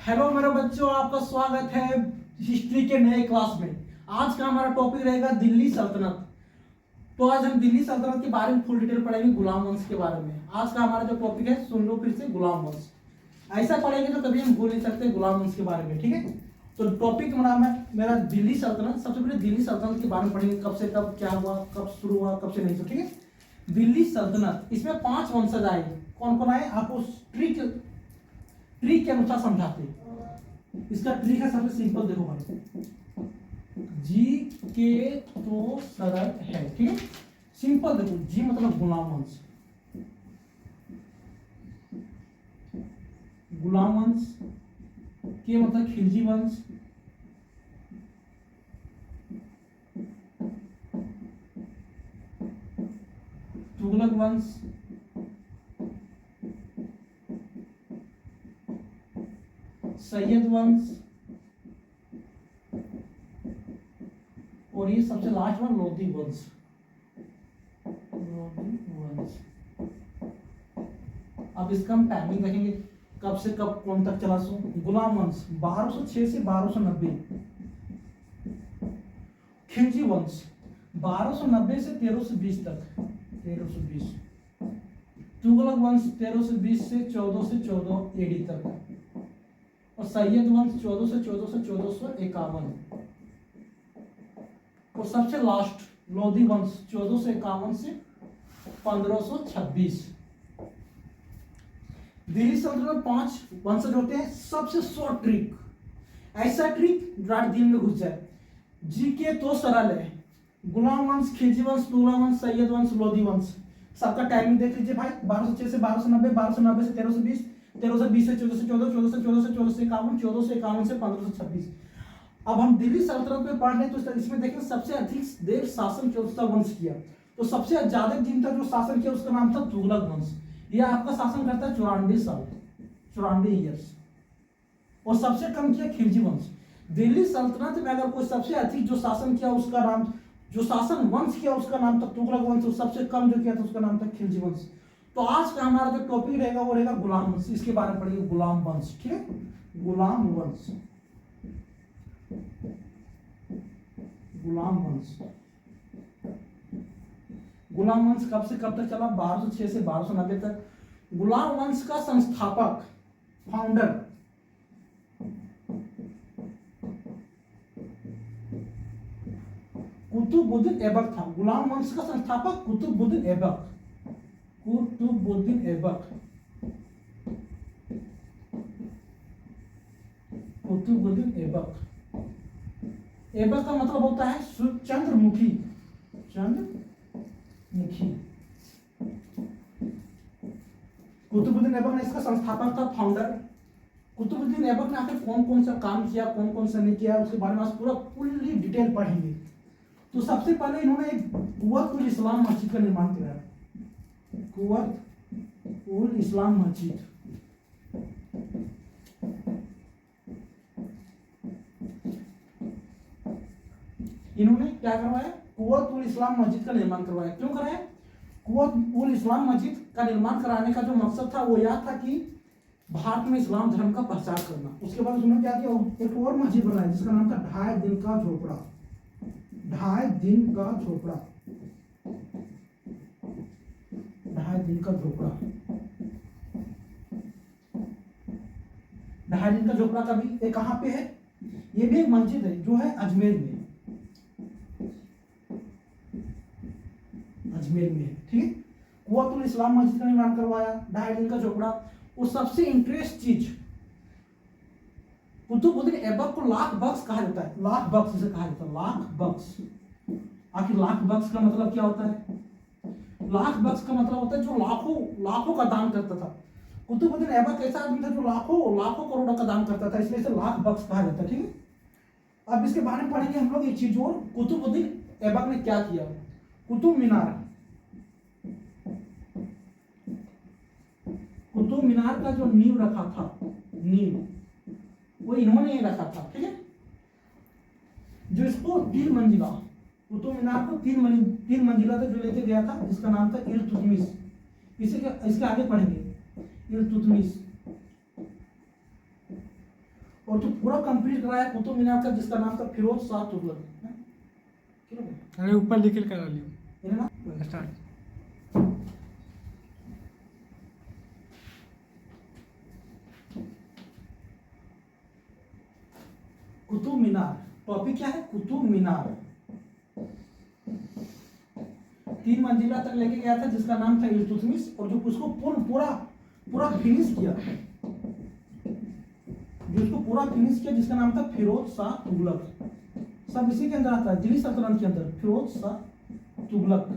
Hello मेरे बच्चों, आपका स्वागत है हिस्ट्री के नए क्लास में। आज का हमारा टॉपिक रहेगा दिल्ली सल्तनत। तो आज हम दिल्ली सल्तनत के बारे में फुल डिटेल पढ़ेंगे, गुलाम वंश के बारे में। आज का हमारा जो टॉपिक है, सुन लो फिर से, गुलाम वंश। ऐसा पढ़ेंगे तो कभी हम भूल नहीं सकते गुलाम वंश के बारे में, ठीक है। तो टॉपिक का नाम है मेरा दिल्ली सल्तनत। सबसे पहले दिल्ली सल्तनत के बारे में पढ़ेंगे, कब से कब क्या हुआ, कब शुरू हुआ, कब से नहीं हुआ, ठीक है। दिल्ली सल्तनत, इसमें 5 वंशज आए। कौन कौन आए आपको ट्री के अनुसार समझाते हैं। इसका ट्री है सबसे सिंपल, देखो भाई, जी के तो सरल है, ठीक है। सिंपल देखो, जी मतलब गुलाम वंश, गुलाम वंश के मतलब खिलजी वंश, तुगलक वंश, सैयद वंश, और ये सबसे लास्ट वन लोधी वंश। लोधी वंश। अब इसका हम टाइमिंग देखेंगे, कब से कब कौन तक चला। सो गुलाम वंश 1206 से 1290। खिलजी वंश 1290 से 1320 तक, 1320। तुगलक वंश 1320 से 14 एडी तक। और सैयद वंश 1451। और सबसे लास्ट लोधी वंश 1451 से 1526। दिल्ली सल्तनत में 5 वंशज होते हैं। सबसे शॉर्ट ट्रिक, ऐसा ट्रिक जो दिल में घुस जाए। जीके तो सरल है, गुलाम वंश, खिलजी वंश, तुगलक वंश, सैयद वंश, लोधी वंश। सबका टाइमिंग देख लीजिए भाई, 1206 से 1290, 1290 से 1320, 1320 से 1414, 1414 से 1451, 1451 से 1526। अब हम दिल्ली सल्तनत में पढ़ रहे हैं, तो इसमें देखें सबसे अधिक देर शासन किसका वंश किया। तो सबसे ज्यादा दिन तक जो शासन किया उसका नाम था तुगलक वंश। यह आपका शासन करता है 94 साल, 94 ईयर्स। और सबसे कम किया खिलजी वंश। दिल्ली सल्तनत में अगर कोई सबसे अधिक जो शासन किया उसका नाम, जो शासन वंश किया उसका नाम था तुगलक वंश, और सबसे कम जो किया था उसका नाम था खिलजी वंश। तो आज का हमारा जो टॉपिक रहेगा वो रहेगा गुलाम वंश। इसके बारे में पढ़ेंगे, गुलाम वंश, ठीक है। गुलाम वंश, गुलाम वंश। गुलाम वंश कब से कब तक चला? 1206 से 1290 तक। गुलाम वंश का संस्थापक, फाउंडर, कुतुबुद्दीन ऐबक था। गुलाम वंश का संस्थापक कुतुबुद्दीन ऐबक, कुतुबुद्दीन ऐबक, कुतुबुद्दीन ऐबक। ऐबक का मतलब होता है चंद्रमुखी, चंद्रमुखी। कुतुबुद्दीन ऐबक ने इसका संस्थापक था, फाउंडर। कुतुबुद्दीन ऐबक ने आखिर कौन कौन सा काम किया, कौन कौन सा नहीं किया, उसके बारे में आज पूरा फुल्ली डिटेल पढ़ेंगे। तो सबसे पहले इन्होंने एक कुव्वत इस्लाम मस्जिद का निर्माण किया। कुव्वत इस्लाम मस्जिद, इन्होंने क्या करवाया? कुव्वत इस्लाम मस्जिद का निर्माण करवाया। क्यों कराया? कुव्वत इस्लाम मस्जिद का निर्माण कराने का जो मकसद था वो यह था कि भारत में इस्लाम धर्म का प्रचार करना। उसके बाद उन्होंने क्या किया, एक और मस्जिद बनाया जिसका नाम था 2.5 दिन का झोपड़ा। 2.5 दिन का झोपड़ा, 2.5 दिन का झोपड़ा। 2.5 दिन का झोपड़ा का भी ये कहाँ पे है? ये भी एक मस्जिद है जो है अजमेर में, अजमेर में है, ठीक है। कुव्वतुल इस्लाम मस्जिद का निर्माण करवाया, 2.5 दिन का झोपड़ा। और सबसे इंटरेस्ट चीज, कुतुबुद्दीन ऐबक को लाख बख्श कहा जाता है। लाख बख्श जिसे कहा जाता है, लाख बख्श। आखिर लाख बख्श का मतलब क्या होता है? लाख बख्श का मतलब होता है जो लाखों लाखों का दान करता था। कुतुबुद्दीन ऐबक ऐसा आदमी था जो लाखों लाखों करोड़ों का दान करता था, इसलिए इसे लाख बख्श कहा जाता है, ठीक है। अब इसके बारे में पढ़ेंगे हम लोग एक चीज और, कुतुबुद्दीन ऐबक ने क्या किया। कुतुब मीनार, कुतुब मीनार का जो नींव रखा था, नींव वो इन्होंने ही रखा था, ठीक है। जो इसको 3 मंजिला, कुतुब मीनार को 3 मंजिला तक जो लेके गया था, जिसका नाम था इल्तुतमिश। इसके आगे पढ़ेंगे इल्तुतमिश। और जो पूरा कंप्लीट कराया कुतुब मीनार का, जिसका नाम था फिरोज शाह तुगलक। अरे ऊपर लिख के करा लियो है ना? स्टार्ट। कुतुब मीनार, टॉपिक क्या है? कुतुब मीनार। 3 मंजिला तक लेके गया था, जिसका नाम था इल्तुतमिश, और जो उसको पूरा पूरा फिनिश किया, जो उसको पूरा फिनिश किया, जिसका नाम था फिरोज शाह तुगलक। सब इसी के अंदर आता है, दिल्ली सल्तनत के अंदर फिरोज शाह तुगलक।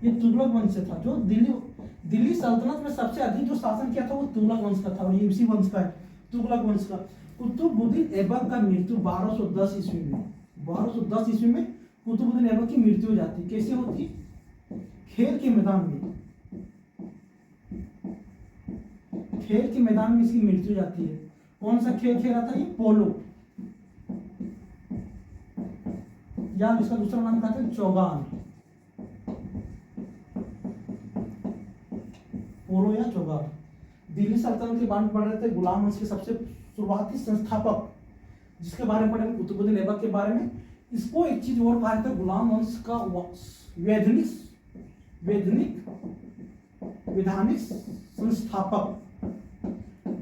ये तुगलक वंश से था, जो दिल्ली सल्तनत में सबसे अधिक जो शासन किया था वो तुगलक वंश का था, और ये इसी वंश का है, तुगलक वंश का। कुतुबुद्दीन ऐबक का मृत्यु 1210 ईस्वी में, 1210 ईस्वी में कुतुबुद्दीन ऐबक की मृत्यु हो जाती। कैसे होती? खेल के मैदान में, खेल के मैदान में इसकी मृत्यु हो जाती है। कौन सा खेल खेला था ये? पोलो, या इसका दूसरा नाम कहते हैं चौगान, पोलो या चौगान। दिल्ली सल्तनत के बारे पढ़ रहे थे, गुलाम वंश के सबसे शुरुआती संस्थापक, जिसके बारे में पढ़े कुतुबुद्दीन ऐबक के बारे में। इसको एक चीज और कहा जाता है, गुलाम वंश का वैधानिक संस्थापक।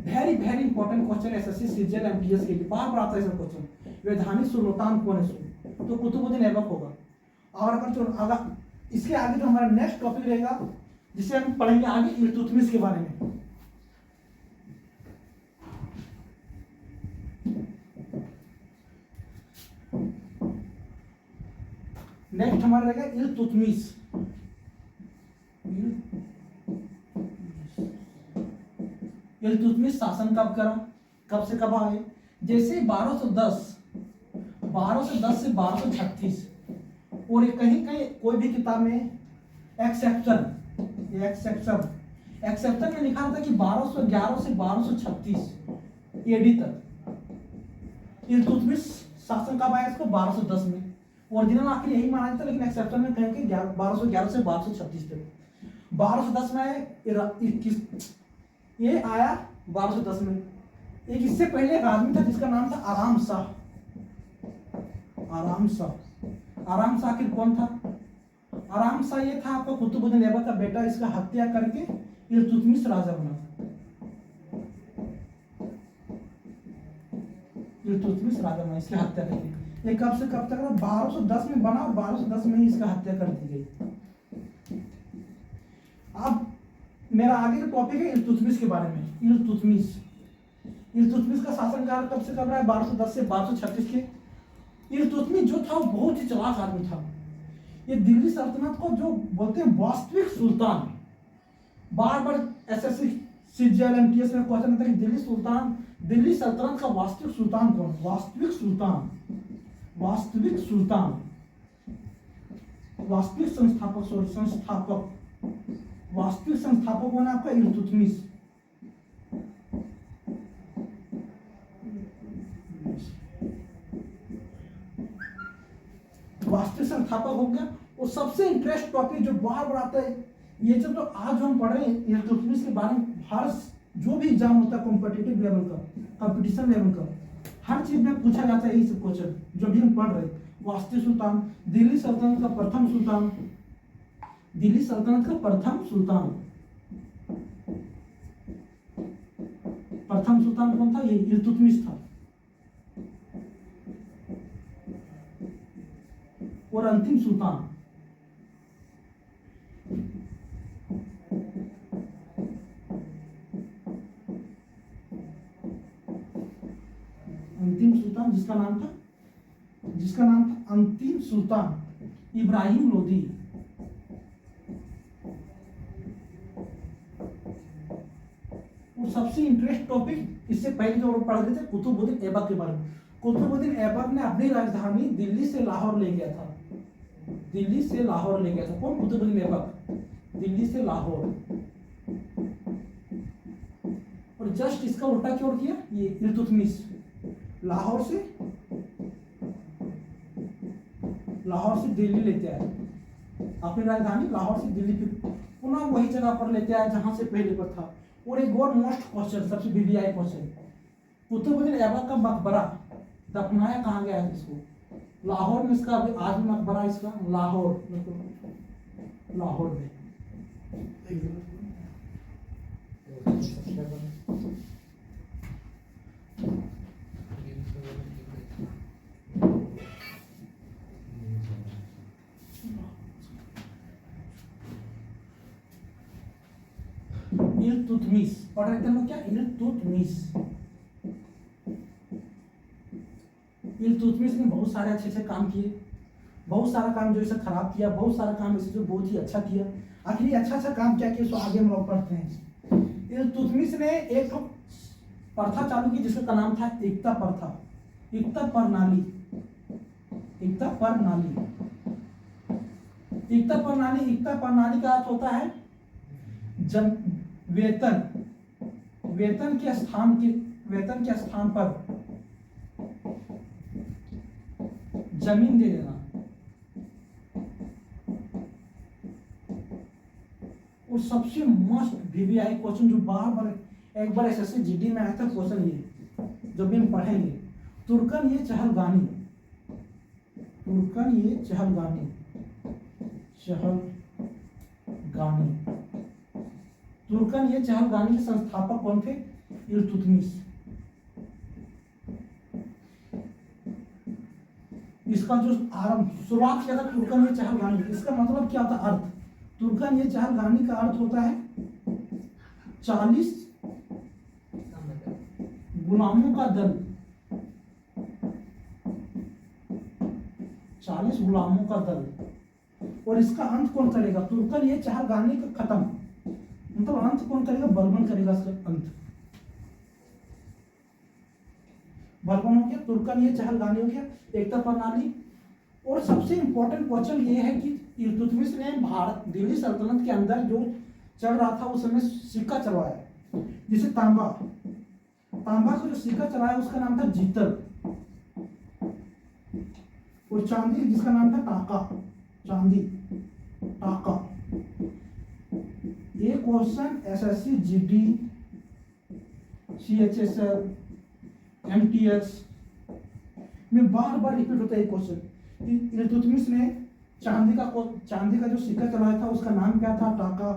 Very important question SSC CGL MTS के लिए बार बार आता है ऐसा क्वेश्चन। वैधानिक सुल्तान कौन है? तो कुतुबुद्दीन ऐबक होगा। और अगर इसके आगे जो हमारा नेक्स्ट टॉपिक रहेगा, जिसे हम पढ़ेंगे आगे, इल्तुतमिश के बारे में। नेक्स्ट हमारा रहेगा इल्तुतमिश। इल्तुतमिश शासन कब करा, कब से कब आए? जैसे 1210 से 1236, और कहीं कहीं कोई भी किताब में एक्सेप्शन में लिखा था कि 1211 से 1236 एडी तक। इल्तुतमिश शासन कब आया? इसको 1210 में। ओरिजिनल आखिर यही माना जाता है, लेकिन एक्सेप्शन में कहेंगे 1211 से 1236 तक। 1210 में ये आया 1210 में। एक इससे पहले एक आदमी था जिसका नाम था आराम शाह। आराम शाह आखिर कौन था? आराम शाह ये था आपका कुतुबुद्दीन ऐबक का बेटा। इसका हत्या करके इल्तुतमिश राजा बना। इल्तुतमिश राजा बना इसकी हत्या करके। ये कब से कब तक? 1210 में बना, और 1210 में ही इसका हत्या कर दी गई। अब मेरा आगे का टॉपिक है इल्तुतमिश के बारे में। इल्तुतमिश का शासनकाल कब से कब रहा है? 1210 से 1236 के। इल्तुतमिश जो था वो बहुत ही चालाक आदमी था। ये दिल्ली सल्तनत को जो बोलते हैं वास्तविक सुल्तान, बार बार एसएससी सीजीएल एमटीएस में क्वेश्चन आता है कि दिल्ली सल्तनत का वास्तविक सुल्तान कौन? वास्तविक संस्थापक कौन है आपका? इल्तुतमिश। वास्तविक संस्थापक हो गया। और सबसे इंटरेस्ट टॉपिक जो बार बार आता है, ये जो आज हम पढ़ रहे हैं इल्तुतमिश के बारे में, हर जो भी एग्जाम होता है कॉम्पिटिटिव लेवल का, कंपटीशन लेवल का, हर चीज में पूछा जाता है यही सब क्वेश्चन जो भी हम पढ़ रहे हैं। वास्तविक सुल्तान, दिल्ली सल्तनत का प्रथम सुल्तान, प्रथम सुल्तान कौन था? ये इल्तुतमिश था। और अंतिम सुल्तान जिसका नाम था अंतिम सुल्तान इब्राहिम लोदी। और सबसे इंटरेस्ट टॉपिक इससे पहले जो पढ़ रहे थे कुतुबुद्दीन ऐबक के बारे में। कुतुबुद्दीन ऐबक ने अपनी राजधानी दिल्ली से लाहौर ले गया था। कौन? कुतुबुद्दीन ऐबक, दिल्ली से लाहौर। और जस्ट इसका उल्टा क्यों किया? ये इल्तुतमिश लाहौर से दिल्ली लेते आए अपनी राजधानी, लाहौर से दिल्ली पे पुनः वही जगह पर लेते आए जहां से पहले पर था। और एक और मोस्ट क्वेश्चन, सबसे वीवीआई क्वेश्चन, कुतुबुद्दीन ऐबक का मकबरा दफनाया कहाँ गया है इसको? लाहौर में इसका अभी आज भी मकबरा है इसका, लाहौर, लाहौर में। इल्तुतमिश पढ़ रहे थे हम लोग क्या? इल्तुतमिश। इल्तुतमिश ने बहुत सारे अच्छे अच्छे काम किए, बहुत सारा काम जो इसे खराब किया, बहुत सारा काम इसे जो बहुत ही अच्छा किया। आखिर ये अच्छा काम क्या किया, इसको आगे हम लोग पढ़ते हैं। इल्तुतमिश ने एक प्रथा चालू की जिसका नाम था एकता प्रथा, एकता प्रणाली, एकता प्रणाली, एकता प्रणाली। एकता प्रणाली का अर्थ होता है वेतन, वेतन के स्थान पर जमीन दे देना। और सबसे मस्त वीवीआई क्वेश्चन जो बार बार एक बार एसएससी जीडी में आया था क्वेश्चन, ये जो भी हम पढ़ेंगे, तुर्कन ये चहलगानी, तुर्कन ये चहलगानी, चहलगानी, तुर्कन ये चहलगानी के संस्थापक कौन थे? इल्तुतमिश। इसका जो आरंभ शुरुआत किया था तुर्कन ये चहलगानी, इसका मतलब क्या था? अर्थ तुर्कन ये चहलगानी का अर्थ होता है 40 गुलामों का दल, 40 गुलामों का दल। और इसका अंत कौन करेगा? तुर्कन ये चहलगानी का खत्म, मतलब अंत कौन करेगा? बलबन करेगा इसका अंत। बलबन हो गया, तुर्कन ये चहलगानी हो गया, एकता प्रणाली। और सबसे इंपॉर्टेंट क्वेश्चन ये है कि इल्तुतमिश ने भारत दिल्ली सल्तनत के अंदर जो चल रहा था उस समय सिक्का चलवाया, जिसे तांबा, तांबा का जो सिक्का चलाया उसका नाम था जीतल, और चांदी जिसका नाम था टाका, चांदी, टाका। ये question SSC GD, CHSL, MTS में बार बार रिपीट होता है क्वेश्चन। इल्तुतमिश ने चांदी का जो सिक्का चलाया था उसका नाम क्या था? टाका।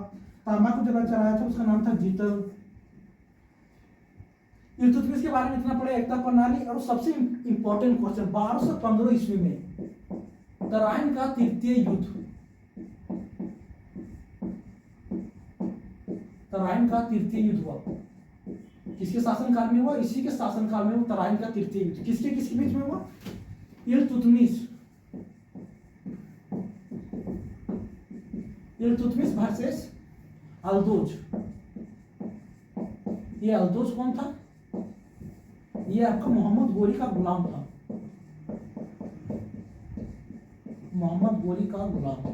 तांबा को जगह चलाया था उसका नाम था जीतल। इल्तुतमिश के बारे में इतना पढ़े, एकता प्रणाली। और सबसे इंपॉर्टेंट क्वेश्चन 1215 ईस्वी में तराइन का तृतीय युद्ध, तराइन का तृतीय युद्ध हुआ, किसके शासनकाल में हुआ? इसी के शासनकाल में वो तराइन का तृतीय युद्ध किसके बीच में हुआ? इल्तुतमिश, इल्तुतमिश वर्सेस अल्दोज। ये अल्दोज कौन था? ये आपका मोहम्मद गोरी का गुलाम था, मोहम्मद गोरी का गुलाम।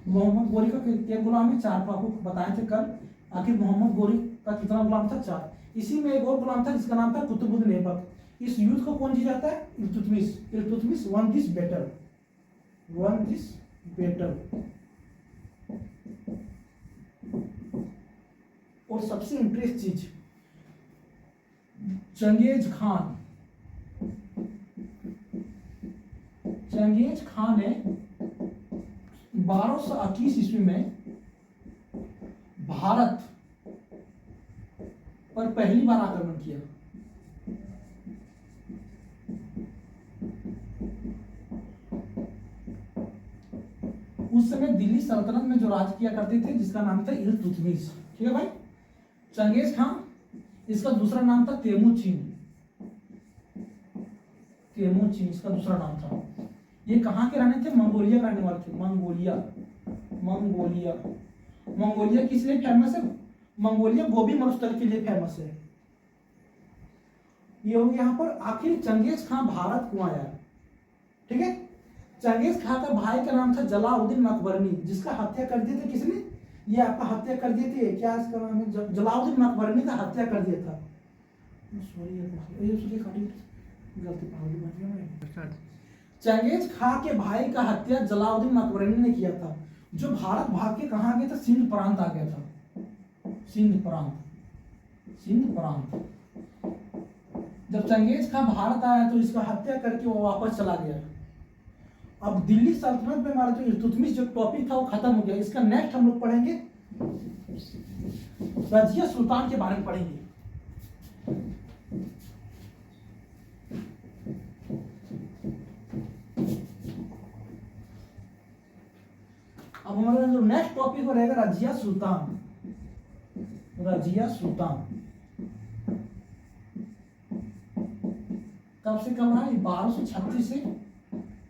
मोहम्मद गोरी का क्या गुलाम है? 4 आपको बताए थे कल। आखिर मोहम्मद गोरी का कितना गुलाम था? 4। इसी में एक और गुलाम था जिसका नाम था कुतुबुद्दीन ऐबक। इस युद्ध को कौन जीत जाता है? Iltutmish. Iltutmish one this battle, one this battle. और सबसे इंटरेस्ट चीज, चंगेज खान, चंगेज खान ने 1221 ईस्वी में भारत पर पहली बार आक्रमण किया। उस समय दिल्ली सल्तनत में जो राज किया करते थे जिसका नाम था इल्तुतमिश। ठीक है भाई। चंगेज खान, इसका दूसरा नाम था तेमुचिन, तेमुचिन इसका दूसरा नाम था। ये कहाँ के रहने थे? मंगोलिया के रहने वाले थे। मंगोलिया, मंगोलिया, मंगोलिया किस लिए फेमस है? मंगोलिया गोभी मरुस्थल के लिए फेमस है। ये हो गया यहाँ पर। आखिर चंगेज खान भारत क्यों आया? ठीक है। चंगेज खान का भाई का नाम था जलाउद्दीन मकबरनी, जिसका हत्या कर दिए थे किसने? ये आपका हत्या कर दिए थे, क्या इसका नाम है? जलाउद्दीन मकबरनी का हत्या कर दिया था। सॉरी गलती पकड़। चंगेज खान के भाई का हत्या जलाउद्दीन मकबरनी ने किया था, जो भारत भाग के कहाँ गया था? सिंध प्रांत आ गया था। सिंध प्रांत, सिंध प्रांत। जब चंगेज खां भारत आया तो इसका हत्या करके वो वापस चला गया। अब दिल्ली सल्तनत में हमारा जो इल्तुतमिश जो टॉपिक था वो खत्म हो गया। इसका नेक्स्ट हम लोग पढ़ेंगे रजिया सुल्तान के बारे में पढ़ेंगे। अब हमारा जो नेक्स्ट टॉपिक रहेगा रजिया सुल्तान। रजिया सुल्तान कब से कब रहा? 1236 से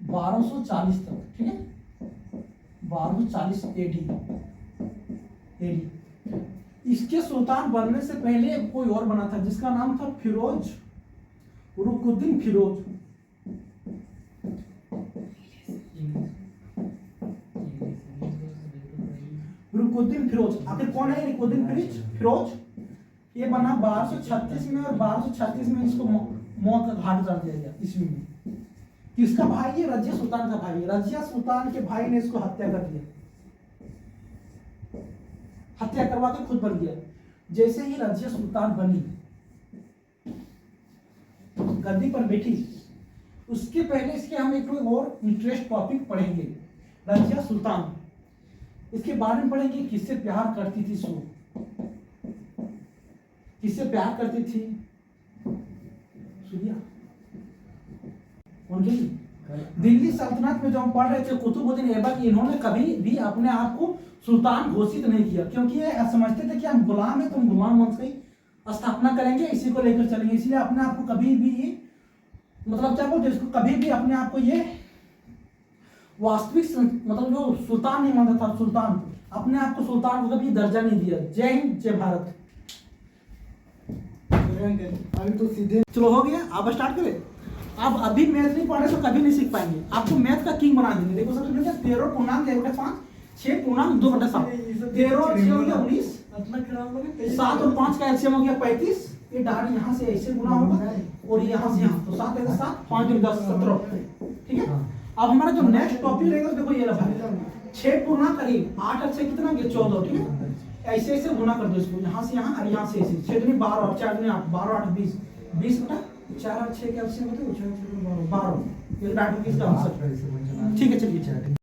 1240 तक, ठीक है, 1240 एडी। इसके सुल्तान बनने से पहले कोई और बना था जिसका नाम था फिरोज, रुकुद्दीन फिरोज। रुकुद्दीन फिरोज आखिर कौन है? रुकुद्दीन फिरोज ये बना 1236 में, और 1236 में इसको मौत का घाट उतार दिया गया ईस्वी में। किसका भाई? ये रजिया सुल्तान का भाई। रजिया सुल्तान के भाई ने इसको हत्या कर दिया, हत्या करवा के खुद बन गया। जैसे ही रजिया सुल्तान बनी, गद्दी पर बैठी, उसके पहले इसके हम एक और इंटरेस्ट टॉपिक पढ़ेंगे, रजिया सुल्तान। इसके बारे में पढ़ेंगे किससे प्यार करती थी सो, किससे प्यार करती थी? सूर्या कौन गई? दिल्ली सल्तनत में जो हम पढ़ रहे थे कुतुबुद्दीन ऐबक, इन्होंने कभी भी अपने आप को सुल्तान घोषित नहीं किया, क्योंकि ये समझते थे कि हम गुलाम हैं, तो हम गुलाम वंश की स्थापना करेंगे, इसी को लेकर चलेंगे। इसलिए अपने आप को कभी भी ये मतलब क्या बोलते, इसको कभी भी अपने आप को ये वास्तविक मतलब जो सुल्तान नहीं मानता था, सुल्तान अपने आप को सुल्तान को कभी दर्जा नहीं दिया। जय हिंद, जय भारत। अभी तो सीधे चलो हो गया, आप स्टार्ट करें। आप अभी मैथ नहीं पढ़े तो कभी नहीं सीख पाएंगे। आपको मैथ का किंग बना देंगे। देखो सबसे पहले 13 पूर्णांक 1/5, 6 पूर्णांक 2/7, 13 और 6 हो गया 19, 7 और 5 का एलसीएम हो गया 35। ये डाल यहाँ से ऐसे गुना होगा और यहाँ से यहाँ, तो 7 है 7, 5 और 10 17, ठीक है। अब हमारा जो नेक्स्ट टॉपिक रहेगा देखो ये रहा 6 पूर्णांक करीब 8 और 6 कितना? ये 14, ठीक है। ऐसे ऐसे गुना कर दो इसको, यहाँ से यहाँ और यहाँ से ऐसे। 6 दूनी 12 और 4 दूनी 8, 12 8 20, 20 बटा 4 और 6 के एलसीएम होता है 12। ये डाटा किसका आंसर? ठीक है, चलिए।